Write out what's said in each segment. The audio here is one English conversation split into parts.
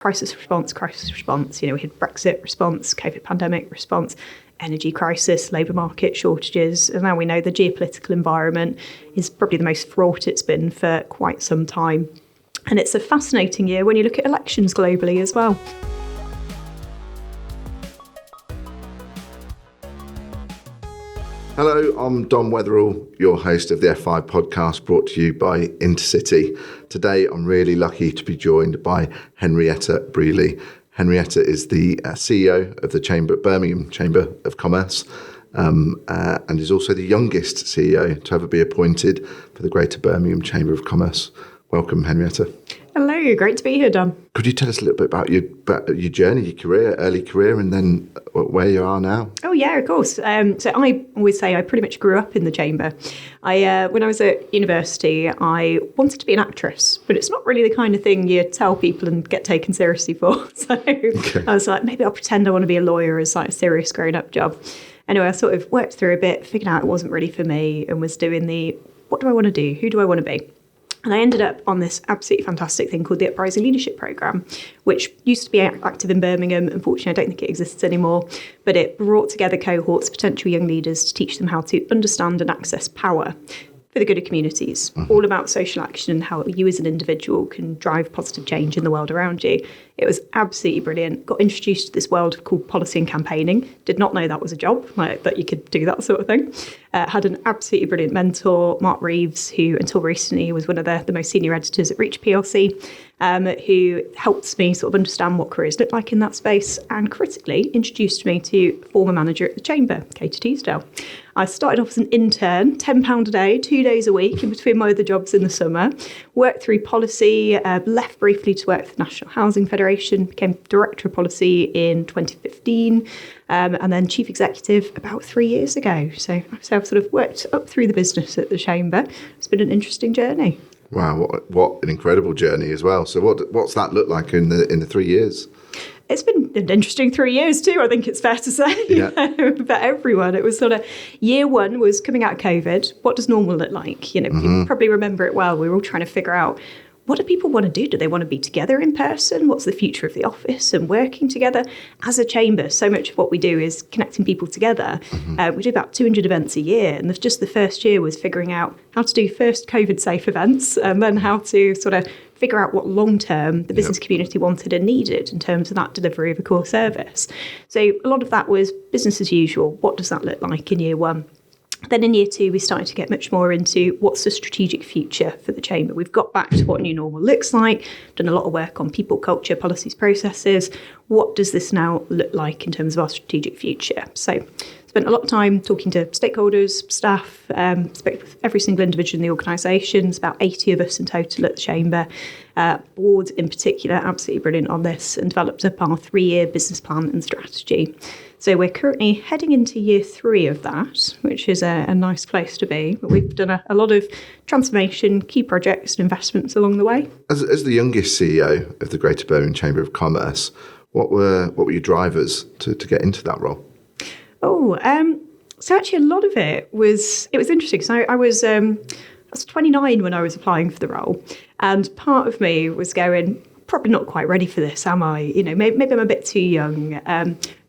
crisis response. We had Brexit response, COVID pandemic response, energy crisis, labour market shortages, and now we know the geopolitical environment is probably the most fraught it's been for quite some time. And it's a fascinating year when you look at elections globally as well. Hello, I'm Dom Weatherall, your host of the F5 podcast brought to you by Intercity. Today, I'm really lucky to be joined by Henrietta Brealey. Henrietta is the CEO of the Birmingham Chamber of Commerce and is also the youngest CEO to ever be appointed for the Greater Birmingham Chamber of Commerce. Welcome, Henrietta. Hello, great to be here, Dom. Could you tell us a little bit about your journey, your career, early career, and then where you are now? Oh, yeah, of course. So I always say I pretty much grew up in the Chamber. When I was at university, I wanted to be an actress, but it's not really the kind of thing you tell people and get taken seriously for. So okay. I was like, maybe I'll pretend I want to be a lawyer as like a serious grown-up job. Anyway, I sort of worked through a bit, figured out it wasn't really for me, and was doing what do I want to do? Who do I want to be? And I ended up on this absolutely fantastic thing called the Uprising Leadership Programme, which used to be active in Birmingham. Unfortunately, I don't think it exists anymore. But it brought together cohorts of potential young leaders to teach them how to understand and access power for the good of communities, all about social action and how you as an individual can drive positive change in the world around you. It was absolutely brilliant. Got introduced to this world called policy and campaigning. Did not know that was a job, that you could do that sort of thing. Had an absolutely brilliant mentor, Mark Reeves, who until recently was one of the most senior editors at Reach PLC, who helped me sort of understand what careers look like in that space and critically introduced me to former manager at the Chamber, Katie Teasdale. I started off as an intern, £10 a day, 2 days a week in between my other jobs in the summer, worked through policy, left briefly to work for the National Housing Federation, became Director of Policy in 2015, and then Chief Executive about 3 years ago. So I've sort of worked up through the business at the Chamber. It's been an interesting journey. Wow, what an incredible journey as well. So what's that look like in the 3 years? It's been an interesting 3 years too, I think it's fair to say, for everyone. It was sort of year one was coming out of COVID. What does normal look like? You probably remember it well. We were all trying to figure out, what do people want to do? Do they want to be together in person? What's the future of the office and working together? As a chamber, so much of what we do is connecting people together. We do about 200 events a year. And just the first year was figuring out how to do first COVID-safe events and then how to sort of figure out what long-term the business community wanted and needed in terms of that delivery of a core service. So a lot of that was business as usual. What does that look like in year one? Then in year two, we started to get much more into what's the strategic future for the Chamber. We've got back to what new normal looks like, done a lot of work on people, culture, policies, processes. What does this now look like in terms of our strategic future? So spent a lot of time talking to stakeholders, staff, spoke with every single individual in the organisation. There's about 80 of us in total at the Chamber. Board in particular, absolutely brilliant on this, and developed up our 3-year business plan and strategy. So we're currently heading into year 3 of that, which is a nice place to be. But we've done a lot of transformation, key projects and investments along the way. As the youngest CEO of the Greater Birmingham Chamber of Commerce, what were your drivers to get into that role? So actually a lot of it was interesting. So I was 29 when I was applying for the role, and part of me was going, probably not quite ready for this, am I? Maybe I'm a bit too young.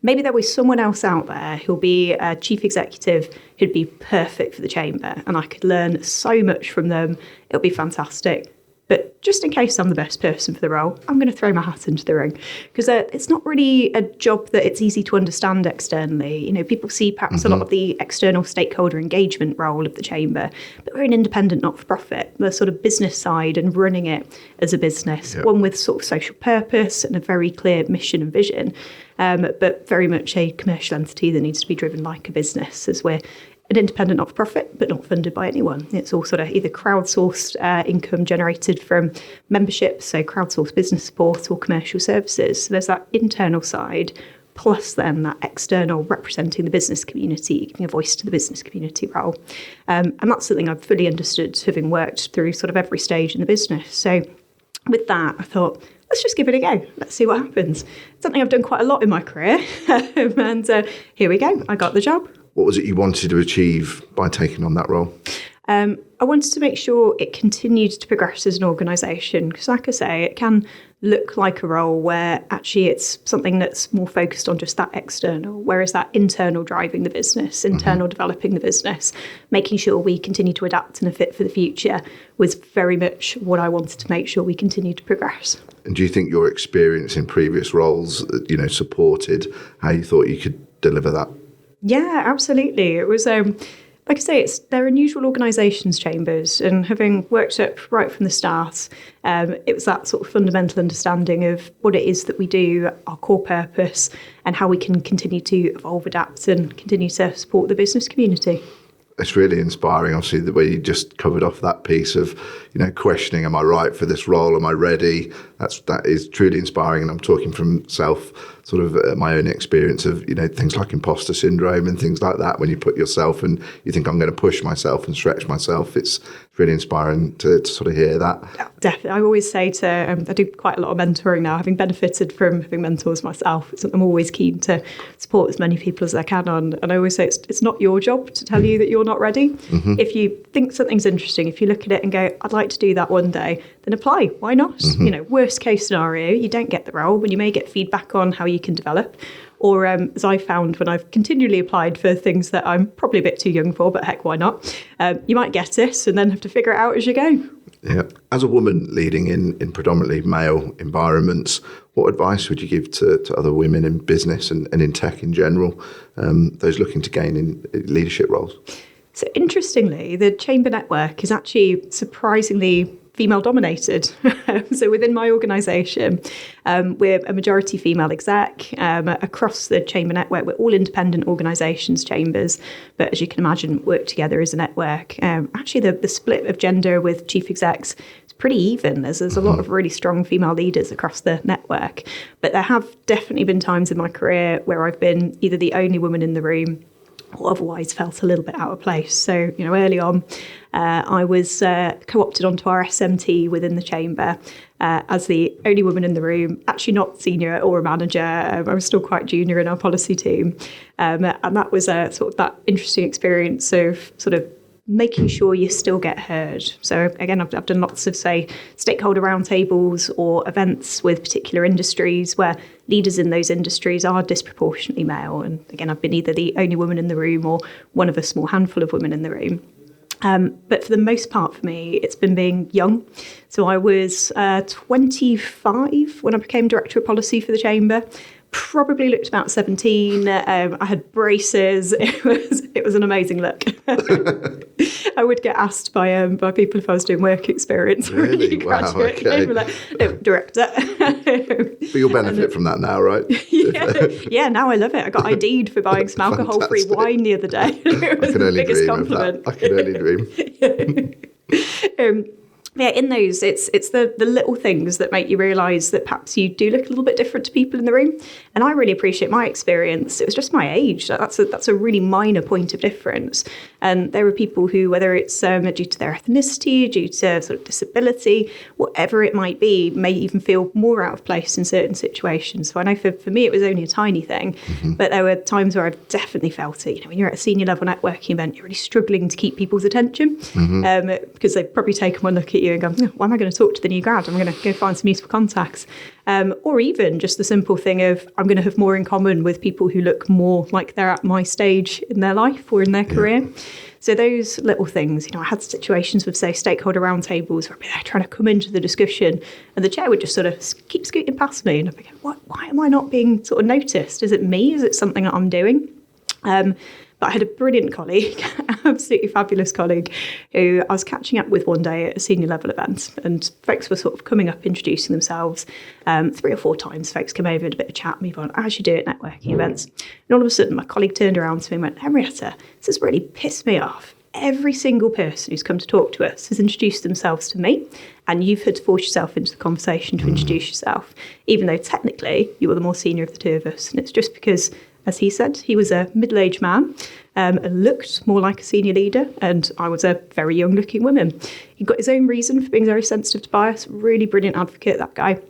Maybe there was someone else out there who'll be a chief executive who'd be perfect for the Chamber, and I could learn so much from them. It'll be fantastic. But just in case I'm the best person for the role, I'm going to throw my hat into the ring, because it's not really a job that it's easy to understand externally. People see perhaps a lot of the external stakeholder engagement role of the Chamber, but we're an independent not-for-profit, the sort of business side and running it as a business, one with sort of social purpose and a very clear mission and vision, but very much a commercial entity that needs to be driven like a business, as we're an independent not-for-profit, but not funded by anyone. It's all sort of either crowdsourced income generated from memberships, so crowdsourced business support or commercial services. So there's that internal side, plus then that external representing the business community, giving a voice to the business community role. And that's something I've fully understood, having worked through sort of every stage in the business. So with that, I thought, let's just give it a go. Let's see what happens. Something I've done quite a lot in my career. And here we go. I got the job. What was it you wanted to achieve by taking on that role? I wanted to make sure it continued to progress as an organisation, because like I say, it can look like a role where actually it's something that's more focused on just that external, whereas that internal driving the business, internal developing the business, making sure we continue to adapt and are fit for the future was very much what I wanted to make sure we continue to progress. And do you think your experience in previous roles, supported how you thought you could deliver that? Yeah, absolutely. It was, like I say, they're unusual organisations, chambers, and having worked up right from the start, it was that sort of fundamental understanding of what it is that we do, our core purpose, and how we can continue to evolve, adapt, and continue to support the business community. It's really inspiring, obviously, the way you just covered off that piece of, questioning, am I right for this role? Am I ready? That is truly inspiring. And I'm talking from my own experience of, things like imposter syndrome and things like that. When you put yourself and you think I'm going to push myself and stretch myself, it's really inspiring to sort of hear that. Yeah, definitely. I always say I do quite a lot of mentoring now, having benefited from having mentors myself. I'm always keen to support as many people as I can on. And I always say it's not your job to tell you that you're not ready. Mm-hmm. If you think something's interesting, if you look at it and go, I'd like to do that one day, then apply. Why not? Mm-hmm. Worst case scenario, you don't get the role, but you may get feedback on how you can develop. Or as I found when I've continually applied for things that I'm probably a bit too young for, but heck, why not? You might get it and then have to figure it out as you go. Yeah. As a woman leading in predominantly male environments, what advice would you give to other women in business and in tech in general, those looking to gain in leadership roles? So interestingly, the chamber network is actually surprisingly female dominated. So within my organisation, we're a majority female exec. Across the chamber network, we're all independent organisations, chambers, but as you can imagine, work together as a network. Actually, the split of gender with chief execs is pretty even. There's a lot of really strong female leaders across the network. But there have definitely been times in my career where I've been either the only woman in the room or otherwise felt a little bit out of place. So, early on, I was co-opted onto our SMT within the chamber as the only woman in the room, actually not senior or a manager. I was still quite junior in our policy team. And that was sort of that interesting experience of sort of making sure you still get heard. So again, I've done lots of, say, stakeholder roundtables or events with particular industries where leaders in those industries are disproportionately male. And again, I've been either the only woman in the room or one of a small handful of women in the room. But for the most part for me, it's been being young. So I was 25 when I became Director of Policy for the Chamber. Probably looked about 17. I had braces. It was an amazing look. I would get asked by people if I was doing work experience. Really? Wow, okay. Like, no, director. But you'll benefit from that now, right? Yeah, now I love it. I got ID'd for buying some alcohol-free wine the other day. It was the biggest compliment. I can only dream. Yeah, in those, it's the little things that make you realise that perhaps you do look a little bit different to people in the room. And I really appreciate my experience. It was just my age. That's a really minor point of difference. And there are people who, whether it's due to their ethnicity, due to sort of disability, whatever it might be, may even feel more out of place in certain situations. So I know for me, it was only a tiny thing, but there were times where I've definitely felt it. When you're at a senior level networking event, you're really struggling to keep people's attention because they've probably taken one look at you and gone, why am I going to talk to the new grad? I'm going to go find some useful contacts. Or even just the simple thing of I'm going to have more in common with people who look more like they're at my stage in their life or in their career. So those little things, I had situations with, say, stakeholder roundtables where I'd be there trying to come into the discussion and the chair would just sort of keep scooting past me and I'd be going, why am I not being sort of noticed? Is it me? Is it something that I'm doing? But I had a brilliant colleague, absolutely fabulous colleague, who I was catching up with one day at a senior level event, and folks were sort of coming up, introducing themselves. 3 or 4 times, folks came over, had a bit of chat, move on, as you do at networking events. And all of a sudden, my colleague turned around to me and went, Henrietta, this has really pissed me off. Every single person who's come to talk to us has introduced themselves to me, and you've had to force yourself into the conversation to introduce yourself, even though technically you were the more senior of the two of us. And it's just because, as he said, he was a middle-aged man and looked more like a senior leader, and I was a very young-looking woman. He got his own reason for being very sensitive to bias, really brilliant advocate, that guy.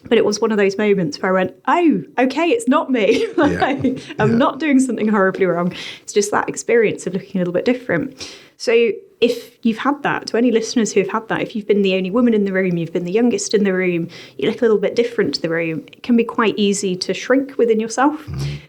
But it was one of those moments where I went, oh, okay, it's not me. I'm not doing something horribly wrong. It's just that experience of looking a little bit different. So if you've had that, to any listeners who have had that, if you've been the only woman in the room, you've been the youngest in the room, you look a little bit different to the room, it can be quite easy to shrink within yourself.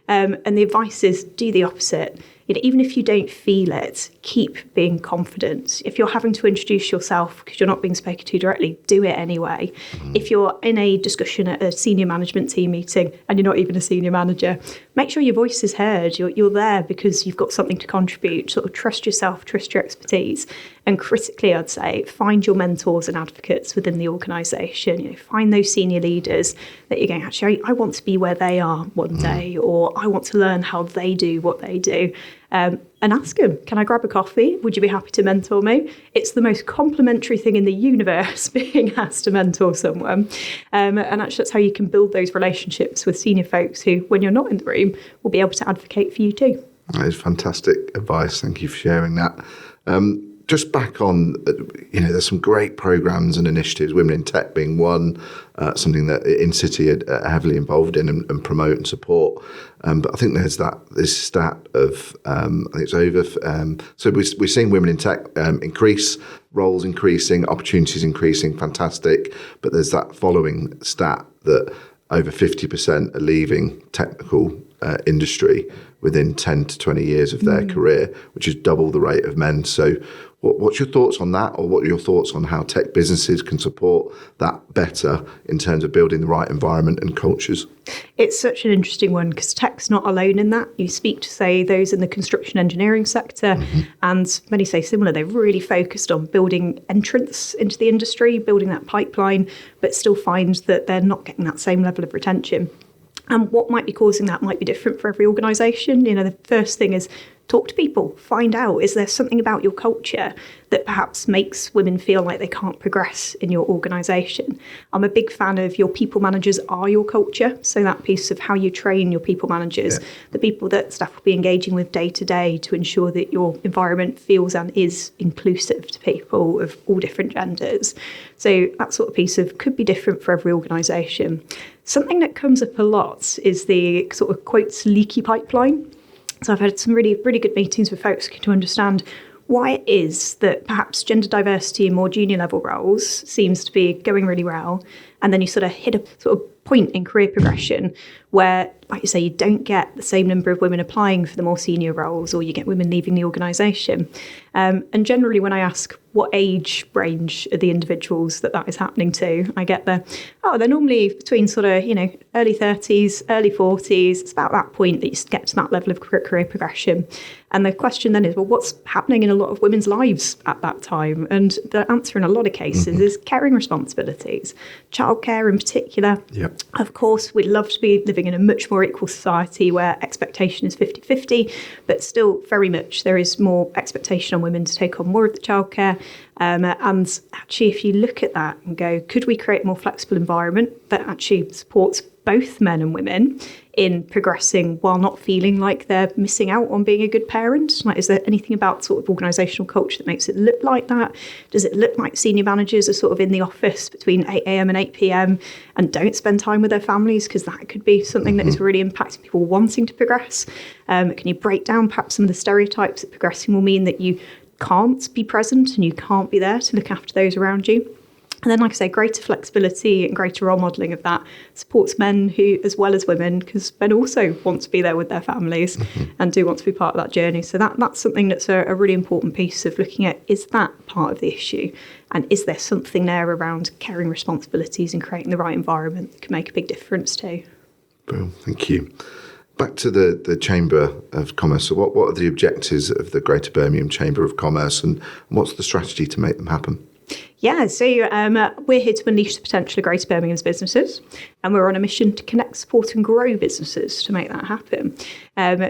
And the advice is do the opposite. Even if you don't feel it, keep being confident. If you're having to introduce yourself because you're not being spoken to directly, do it anyway. If you're in a discussion at a senior management team meeting and you're not even a senior manager, make sure your voice is heard. You're there because you've got something to contribute. Sort of trust yourself, trust your expertise. And critically, I'd say, find your mentors and advocates within the organisation. Find those senior leaders that you're going, actually, I want to be where they are one day, or I want to learn how they do what they do. And ask them, can I grab a coffee? Would you be happy to mentor me? It's the most complimentary thing in the universe, being asked to mentor someone. And actually, that's how you can build those relationships with senior folks who, when you're not in the room, will be able to advocate for you too. That is fantastic advice. Thank you for sharing that. Just back on, there's some great programs and initiatives, Women in Tech being one, something that InCity are heavily involved in and promote and support. But I think there's this stat of, I think it's over. So we're seeing women in tech increase, roles increasing, opportunities increasing, fantastic. But there's that following stat that over 50% are leaving technical industry within 10 to 20 years of their career, which is double the rate of men. So what's your thoughts on that, or what are your thoughts on how tech businesses can support that better in terms of building the right environment and cultures? It's such an interesting one because tech's not alone in that. You speak to, say, those in the construction engineering sector, and many say similar. They're really focused on building entrance into the industry, building that pipeline, but still find that they're not getting that same level of retention. And what might be causing that might be different for every organisation. The first thing is talk to people, find out, is there something about your culture that perhaps makes women feel like they can't progress in your organisation? I'm a big fan of your people managers are your culture. So that piece of how you train your people managers, the people that staff will be engaging with day to day to ensure that your environment feels and is inclusive to people of all different genders. So that sort of piece of could be different for every organisation. Something that comes up a lot is the sort of quotes leaky pipeline. So I've had some really, really good meetings with folks to understand why it is that perhaps gender diversity in more junior level roles seems to be going really well. And then you sort of hit a sort of point in career progression where, like you say, you don't get the same number of women applying for the more senior roles, or you get women leaving the organisation. And generally, when I ask what age range are the individuals that is happening to, I get they're normally between sort of, early 30s, early 40s. It's about that point that you get to that level of career progression. And the question then is, well, what's happening in a lot of women's lives at that time? And the answer in a lot of cases is caring responsibilities, childcare in particular. Yep. Of course, we'd love to be living in a much more equal society where expectation is 50-50, but still very much there is more expectation on women to take on more of the childcare. And actually, if you look at that and go, could we create a more flexible environment that actually supports both men and women in progressing while not feeling like they're missing out on being a good parent? Like, is there anything about sort of organisational culture that makes it look like that? Does it look like senior managers are sort of in the office between 8 a.m. and 8 p.m. and don't spend time with their families? Because that could be something that is really impacting people wanting to progress. Can you break down perhaps some of the stereotypes that progressing will mean that you can't be present and you can't be there to look after those around you? And then, like I say, greater flexibility and greater role modelling of that supports men who, as well as women, because men also want to be there with their families and do want to be part of that journey. So that's something that's a really important piece of looking at, is that part of the issue? And is there something there around caring responsibilities and creating the right environment that can make a big difference too? Well, thank you. Back to the Chamber of Commerce. So what are the objectives of the Greater Birmingham Chamber of Commerce, and what's the strategy to make them happen? Yeah, so we're here to unleash the potential of Greater Birmingham's businesses, and we're on a mission to connect, support and grow businesses to make that happen.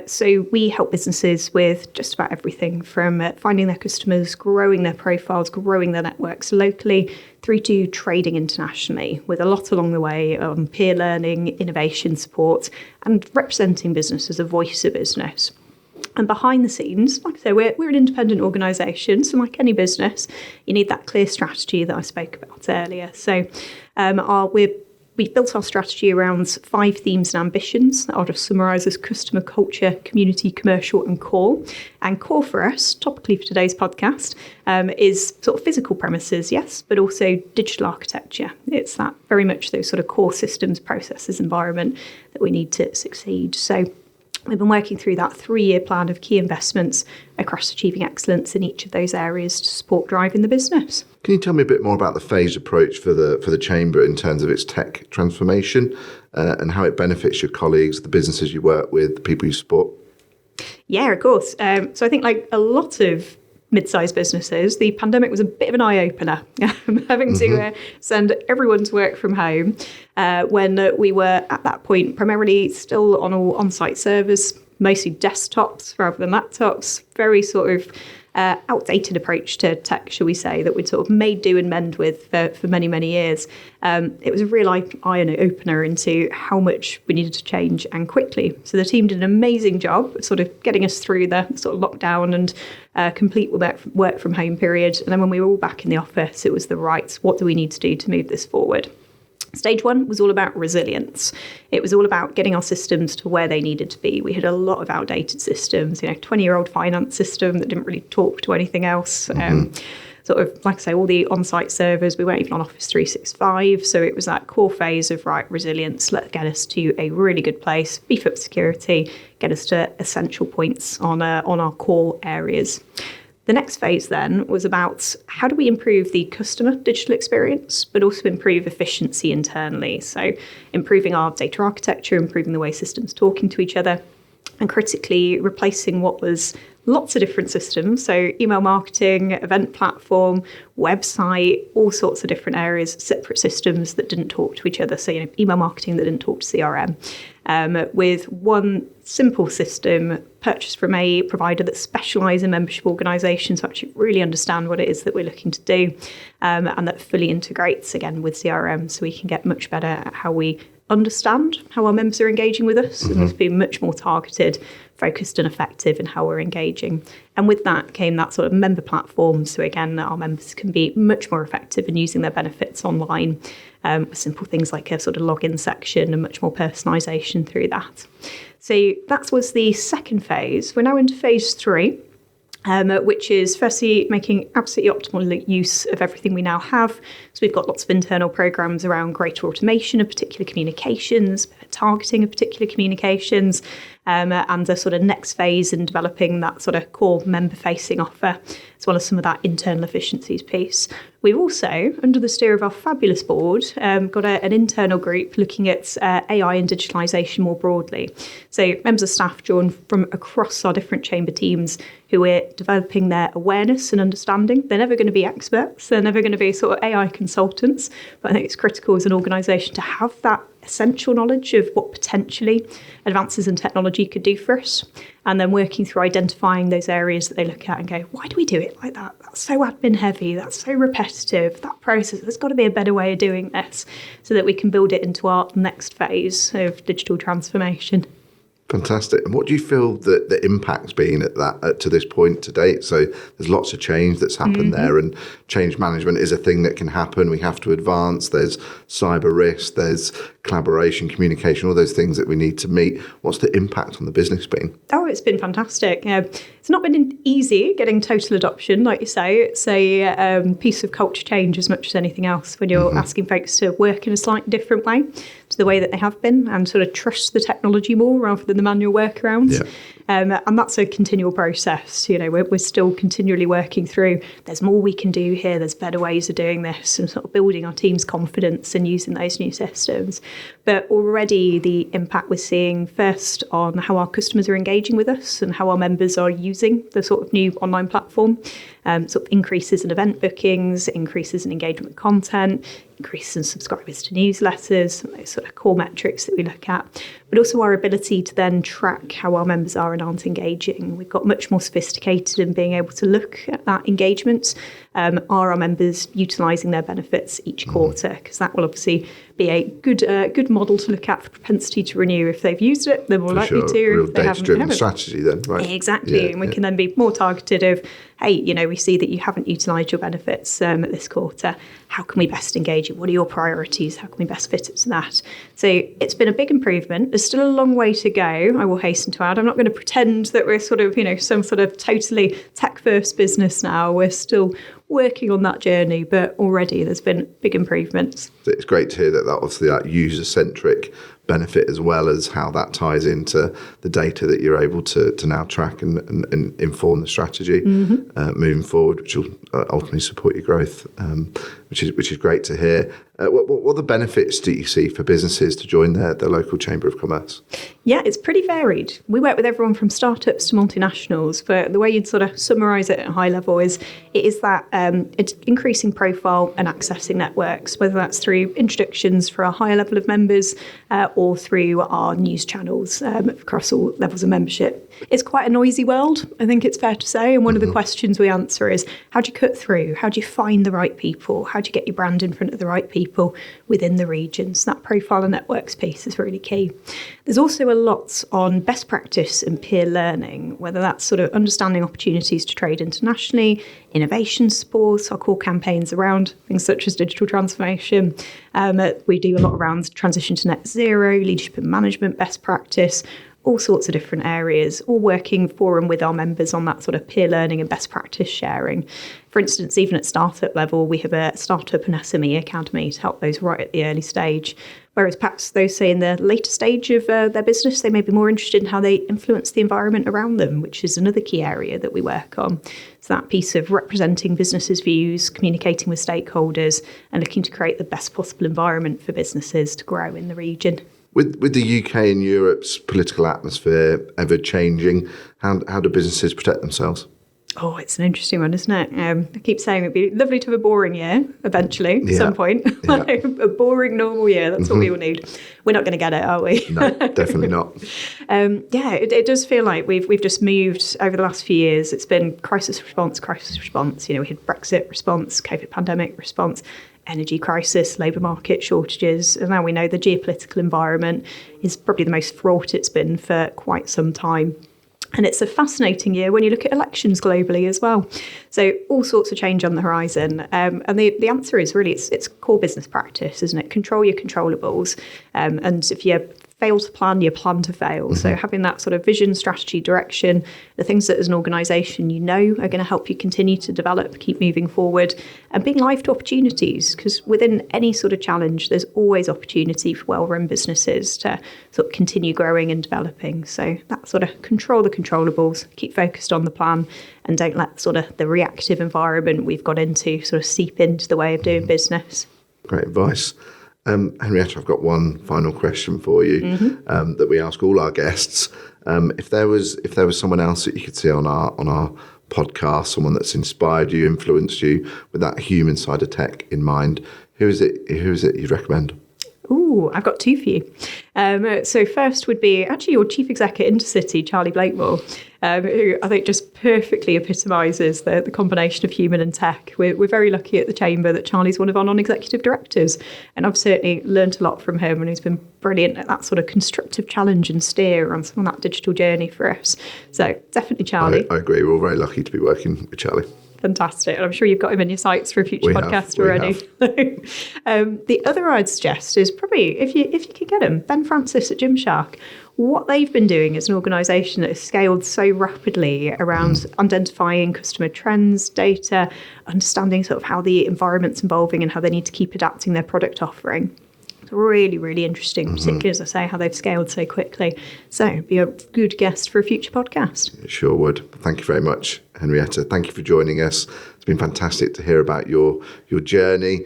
So we help businesses with just about everything from finding their customers, growing their profiles, growing their networks locally, through to trading internationally, with a lot along the way on peer learning, innovation support, and representing business as a voice of business. And behind the scenes, like I say, we're an independent organisation, so like any business, you need that clear strategy that I spoke about earlier. So we're we've built our strategy around 5 themes and ambitions that I'll just summarise as customer, culture, community, commercial and core. And core for us, topically for today's podcast, is sort of physical premises, yes, but also digital architecture. It's that very much those sort of core systems, processes, environment that we need to succeed. So we've been working through that 3-year plan of key investments across achieving excellence in each of those areas to support driving the business. Can you tell me a bit more about the phased approach for the Chamber in terms of its tech transformation and how it benefits your colleagues, the businesses you work with, the people you support? Yeah, of course. So I think like a lot of mid-sized businesses, the pandemic was a bit of an eye-opener, having to send everyone to work from home when we were at that point primarily still on all on-site servers, mostly desktops rather than laptops, very sort of outdated approach to tech, shall we say, that we'd sort of made do and mend with for many, many years. It was a real eye-opener into how much we needed to change and quickly. So the team did an amazing job of sort of getting us through the sort of lockdown and complete work from home period. And then when we were all back in the office, it was what do we need to do to move this forward? Stage 1 was all about resilience. It was all about getting our systems to where they needed to be. We had a lot of outdated systems, 20-year-old finance system that didn't really talk to anything else. Sort of, like I say, all the on-site servers, we weren't even on Office 365. So it was that core phase of, resilience, let's get us to a really good place, beef up security, get us to essential points on our core areas. The next phase then was about how do we improve the customer digital experience, but also improve efficiency internally. So improving our data architecture, improving the way systems talking to each other, and critically replacing what was lots of different systems. So email marketing, event platform, website, all sorts of different areas, separate systems that didn't talk to each other. So, email marketing that didn't talk to CRM. With one simple system purchased from a provider that specialise in membership organisations to actually really understand what it is that we're looking to do, and that fully integrates, again, with CRM, so we can get much better at how we understand how our members are engaging with us and us being much more targeted, focused and effective in how we're engaging. And with that came that sort of member platform. So again, our members can be much more effective in using their benefits online, with simple things like a sort of login section and much more personalisation through that. So that was the second phase. We're now into phase 3. Which is firstly making absolutely optimal use of everything we now have. So we've got lots of internal programs around greater automation of particular communications, targeting of particular communications, and a sort of next phase in developing that sort of core member-facing offer, as well as some of that internal efficiencies piece. We've also, under the steer of our fabulous board, got an internal group looking at AI and digitalisation more broadly. So members of staff joined from across our different chamber teams who are developing their awareness and understanding. They're never going to be experts. They're never going to be sort of AI consultants. But I think it's critical as an organisation to have that essential knowledge of what potentially advances in technology could do for us, and then working through identifying those areas that they look at and go, why do we do it like that? That's so admin heavy, that's so repetitive, that process, there's got to be a better way of doing this, so that we can build it into our next phase of digital transformation. Fantastic. And what do you feel that the impact's been at that to this point to date? So there's lots of change that's happened there, and change management is a thing that can happen. We have to advance. There's cyber risk, there's collaboration, communication, all those things that we need to meet. What's the impact on the business been? Oh, it's been fantastic. It's not been easy getting total adoption, like you say. It's a piece of culture change as much as anything else when you're asking folks to work in a slightly different way to the way that they have been, and sort of trust the technology more rather than the manual workarounds. Yeah. And that's a continual process. We're still continually working through, there's more we can do here, there's better ways of doing this, and sort of building our team's confidence and using those new systems. But already the impact we're seeing first on how our customers are engaging with us and how our members are using the sort of new online platform, sort of increases in event bookings, increases in engagement content, increases in subscribers to newsletters, and those sort of core metrics that we look at, but also our ability to then track how our members are and aren't engaging. We've got much more sophisticated in being able to look at that engagement. Are our members utilising their benefits each quarter? Because that will obviously be a good model to look at for propensity to renew. If they've used it, they're more likely to. Real if they data-driven haven't. strategy then, right? Exactly. And we can then be more targeted of, hey, we see that you haven't utilised your benefits at this quarter. How can we best engage you? What are your priorities? How can we best fit it to that? So it's been a big improvement. There's still a long way to go, I will hasten to add. I'm not going to pretend that we're sort of, some sort of totally tech-first business now. We're still working on that journey, but already there's been big improvements. It's great to hear that obviously that user-centric benefit, as well as how that ties into the data that you're able to now track and inform the strategy moving forward, which will ultimately support your growth, which is great to hear. What are the benefits do you see for businesses to join their local Chamber of Commerce? Yeah, it's pretty varied. We work with everyone from startups to multinationals, but the way you'd sort of summarise it at a high level is that it's increasing profile and accessing networks, whether that's through introductions for a higher level of members or through our news channels across all levels of membership. It's quite a noisy world, I think it's fair to say, and one of the questions we answer is, how do you cut through? How do you find the right people? How do you get your brand in front of the right people within the region? So that profile and networks piece is really key. There's also a lot on best practice and peer learning, whether that's sort of understanding opportunities to trade internationally, innovation support, our core campaigns around things such as digital transformation. We do a lot around transition to net zero, leadership and management best practice, all sorts of different areas, all working for and with our members on that sort of peer learning and best practice sharing. For instance, even at startup level, we have a startup and SME academy to help those right at the early stage. Whereas perhaps those, say, in the later stage of their business, they may be more interested in how they influence the environment around them, which is another key area that we work on. So that piece of representing businesses' views, communicating with stakeholders, and looking to create the best possible environment for businesses to grow in the region. With the UK and Europe's political atmosphere ever changing, how do businesses protect themselves? Oh, it's an interesting one, isn't it? I keep saying it'd be lovely to have a boring year eventually, at some point. Yeah. A boring, normal year, that's what we all need. We're not going to get it, are we? No, definitely not. It does feel like we've just moved over the last few years. It's been crisis response. We had Brexit response, COVID pandemic response, energy crisis, labour market shortages, and now we know the geopolitical environment is probably the most fraught it's been for quite some time. And it's a fascinating year when you look at elections globally as well. So all sorts of change on the horizon. And the answer is really, it's core business practice, isn't it? Control your controllables. And if you fail to plan, you plan to fail. So having that sort of vision, strategy, direction, the things that as an organisation are going to help you continue to develop, keep moving forward, and being live to opportunities, because within any sort of challenge, there's always opportunity for well-run businesses to sort of continue growing and developing. So that sort of control the controllables, keep focused on the plan, and don't let sort of the reactive environment we've got into sort of seep into the way of doing business. Great advice. Henrietta, I've got one final question for you that we ask all our guests. If there was someone else that you could see on our podcast, someone that's inspired you, influenced you with that human side of tech in mind, who is it you'd recommend? Ooh, I've got two for you. So first would be actually your chief exec at Intercity, Charlie Blakemore, who I think just perfectly epitomises the combination of human and tech. We're very lucky at the Chamber that Charlie's one of our non-executive directors, and I've certainly learned a lot from him, and he's been brilliant at that sort of constructive challenge and steer on that digital journey for us. So definitely Charlie. I agree. We're all very lucky to be working with Charlie. Fantastic. And I'm sure you've got him in your sights for a future podcast already. The other I'd suggest is probably, if you could get him, Ben Francis at Gymshark. What they've been doing as an organisation that has scaled so rapidly around identifying customer trends, data, understanding sort of how the environment's evolving and how they need to keep adapting their product offering. It's really, really interesting, particularly, as I say, how they've scaled so quickly. So be a good guest for a future podcast. Sure would. Thank you very much, Henrietta. Thank you for joining us. It's been fantastic to hear about your journey,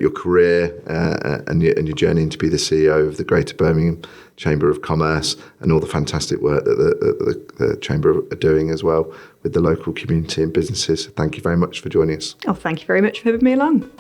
your career, and your journey to be the CEO of the Greater Birmingham Chamber of Commerce, and all the fantastic work that the Chamber are doing as well with the local community and businesses. Thank you very much for joining us. Oh, thank you very much for having me along.